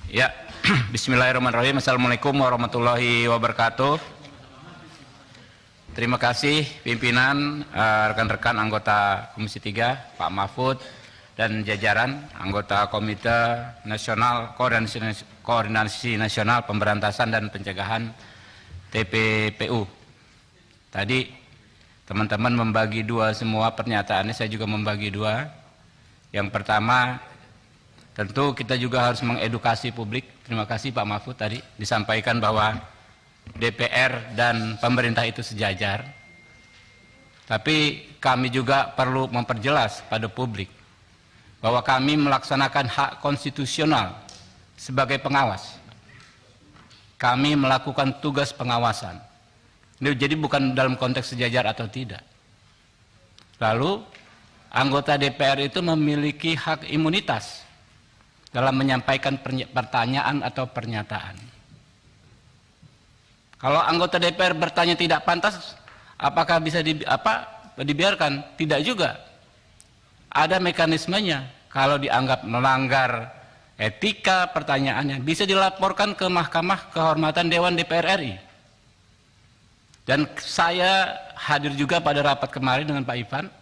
Ya, bismillahirrahmanirrahim. Assalamualaikum warahmatullahi wabarakatuh. Terima kasih pimpinan, rekan-rekan anggota Komisi 3, Pak Mahfud, dan jajaran anggota Komite Nasional Koordinasi Nasional Pemberantasan dan Pencegahan TPPU. Tadi teman-teman membagi dua semua pernyataannya, saya juga membagi dua. Yang pertama, tentu kita juga harus mengedukasi publik. Terima kasih Pak Mahfud, tadi disampaikan bahwa DPR dan pemerintah itu sejajar. Tapi kami juga perlu memperjelas pada publik bahwa kami melaksanakan hak konstitusional sebagai pengawas. Kami melakukan tugas pengawasan. Jadi bukan dalam konteks sejajar atau tidak. Lalu anggota DPR itu memiliki hak imunitas dalam menyampaikan pertanyaan atau pernyataan. Kalau anggota DPR bertanya tidak pantas, apakah bisa dibiarkan? Tidak juga. Ada mekanismenya. Kalau dianggap melanggar etika pertanyaannya, bisa dilaporkan ke Mahkamah Kehormatan Dewan DPR RI. Dan saya hadir juga pada rapat kemarin dengan Pak Ivan.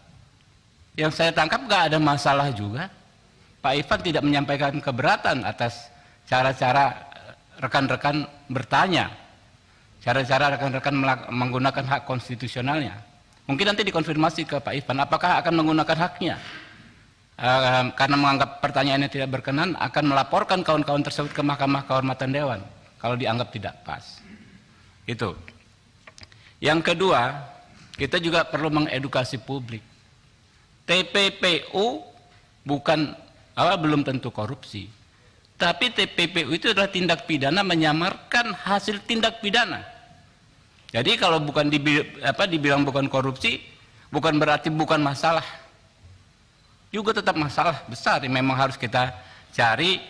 Yang saya tangkap nggak ada masalah juga. Pak Ivan tidak menyampaikan keberatan atas cara-cara rekan-rekan bertanya, cara-cara rekan-rekan menggunakan hak konstitusionalnya. Mungkin nanti dikonfirmasi ke Pak Ivan apakah akan menggunakan haknya, karena menganggap pertanyaannya tidak berkenan akan melaporkan kawan-kawan tersebut ke Mahkamah Kehormatan Dewan kalau dianggap tidak pas. Itu. Yang kedua, kita juga perlu mengedukasi publik. TPPU belum tentu korupsi, tapi TPPU itu adalah tindak pidana menyamarkan hasil tindak pidana. Jadi kalau bukan dibilang bukan korupsi, bukan berarti bukan masalah, juga tetap masalah besar yang memang harus kita cari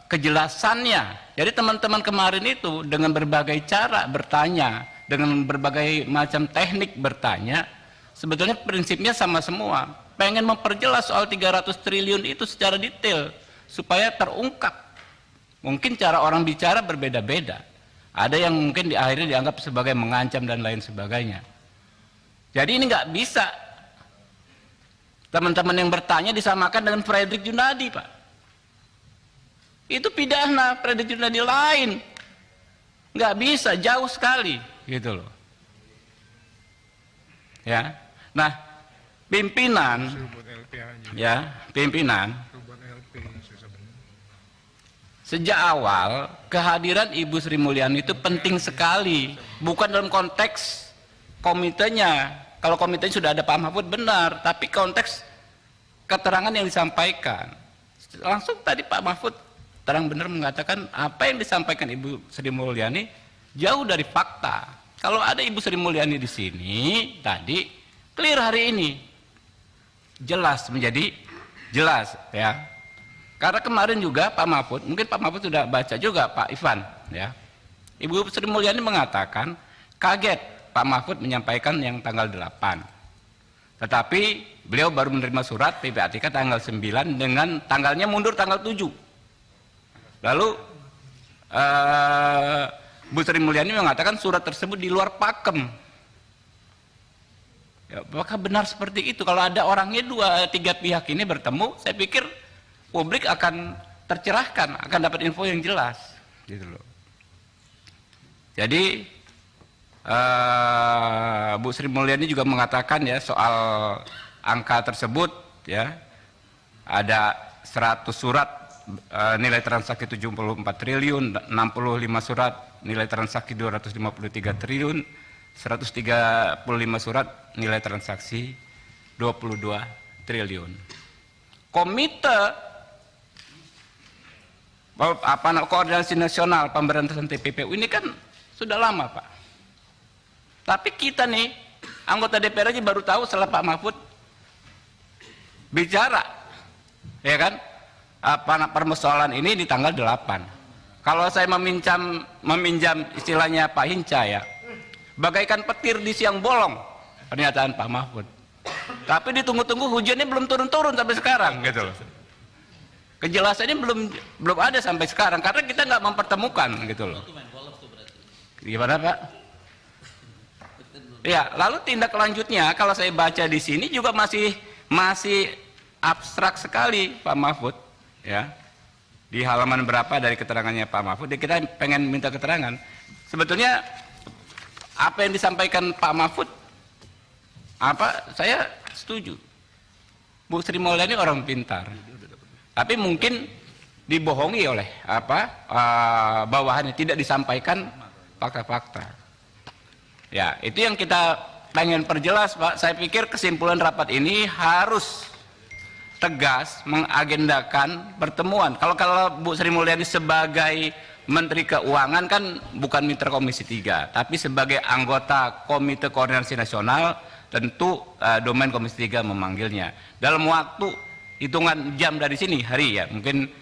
kejelasannya. Jadi teman-teman kemarin itu dengan berbagai cara bertanya, dengan berbagai macam teknik bertanya, sebetulnya prinsipnya sama semua. Pengen memperjelas soal 300 triliun itu secara detail supaya terungkap. Mungkin cara orang bicara berbeda-beda. Ada yang mungkin akhirnya dianggap sebagai mengancam dan lain sebagainya. Jadi ini nggak bisa teman-teman yang bertanya disamakan dengan Fredrik Yunadi, Pak. Itu pidana, Fredrik Yunadi lain. Nggak bisa, jauh sekali gitu loh. Ya. Nah, pimpinan sejak awal kehadiran Ibu Sri Mulyani itu penting sekali, bukan dalam konteks komitenya. Kalau komitenya sudah ada Pak Mahfud benar, tapi konteks keterangan yang disampaikan langsung tadi Pak Mahfud terang benar mengatakan apa yang disampaikan Ibu Sri Mulyani jauh dari fakta. Kalau ada Ibu Sri Mulyani di sini tadi clear hari ini, jelas, menjadi jelas ya. Karena kemarin juga Pak Mahfud, mungkin Pak Mahfud sudah baca juga Pak Ivan ya. Ibu Sri Mulyani mengatakan kaget Pak Mahfud menyampaikan yang tanggal 8. Tetapi beliau baru menerima surat PPATK tanggal 9 dengan tanggalnya mundur tanggal 7. Lalu Bu Sri Mulyani mengatakan surat tersebut di luar pakem. Ya, apakah benar seperti itu? Kalau ada orangnya 2-3 pihak ini bertemu, saya pikir publik akan tercerahkan, akan dapat info yang jelas, gitu loh. Jadi Bu Sri Mulyani juga mengatakan ya soal angka tersebut ya, ada 100 surat nilai transaksi 74 triliun, 65 surat nilai transaksi 253 triliun, 135 surat nilai transaksi 22 triliun. Komite Koordinasi Nasional Pemberantasan TPPU ini kan sudah lama, Pak. Tapi kita nih anggota DPR aja baru tahu setelah Pak Mahfud bicara, ya kan? Permasalahan ini di tanggal 8. Kalau saya meminjam istilahnya Pak Hinca ya, bagaikan petir di siang bolong pernyataan Pak Mahfud. Tapi ditunggu-tunggu hujannya belum turun-turun sampai sekarang gitu loh. Kejelasannya belum ada sampai sekarang karena kita nggak mempertemukan gitu loh. Gimana Pak? Ya, lalu tindak lanjutnya kalau saya baca di sini juga masih abstrak sekali Pak Mahfud, ya. Di halaman berapa dari keterangannya Pak Mahfud? Ya, kita pengen minta keterangan. Sebetulnya apa yang disampaikan Pak Mahfud, saya setuju. Bu Sri Mulyani orang pintar, tapi mungkin dibohongi oleh bawahannya, tidak disampaikan fakta-fakta. Ya, itu yang kita pengen perjelas Pak. Saya pikir kesimpulan rapat ini harus tegas mengagendakan pertemuan. Kalau Bu Sri Mulyani sebagai Menteri Keuangan kan bukan mitra Komisi 3, tapi sebagai anggota Komite Koordinasi Nasional tentu domain Komisi 3 memanggilnya. Dalam waktu hitungan jam dari sini hari ya, mungkin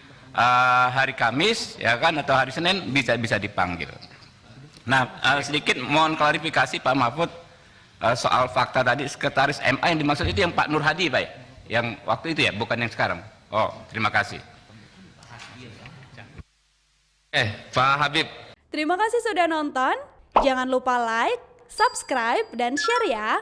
hari Kamis ya kan atau hari Senin bisa dipanggil. Nah, sedikit mohon klarifikasi Pak Mahfud soal fakta tadi sekretaris MA yang dimaksud itu yang Pak Nur Hadi Pak ya? Yang waktu itu ya, bukan yang sekarang. Oh, terima kasih. Pak Habib. Terima kasih sudah nonton. Jangan lupa like, subscribe, dan share ya.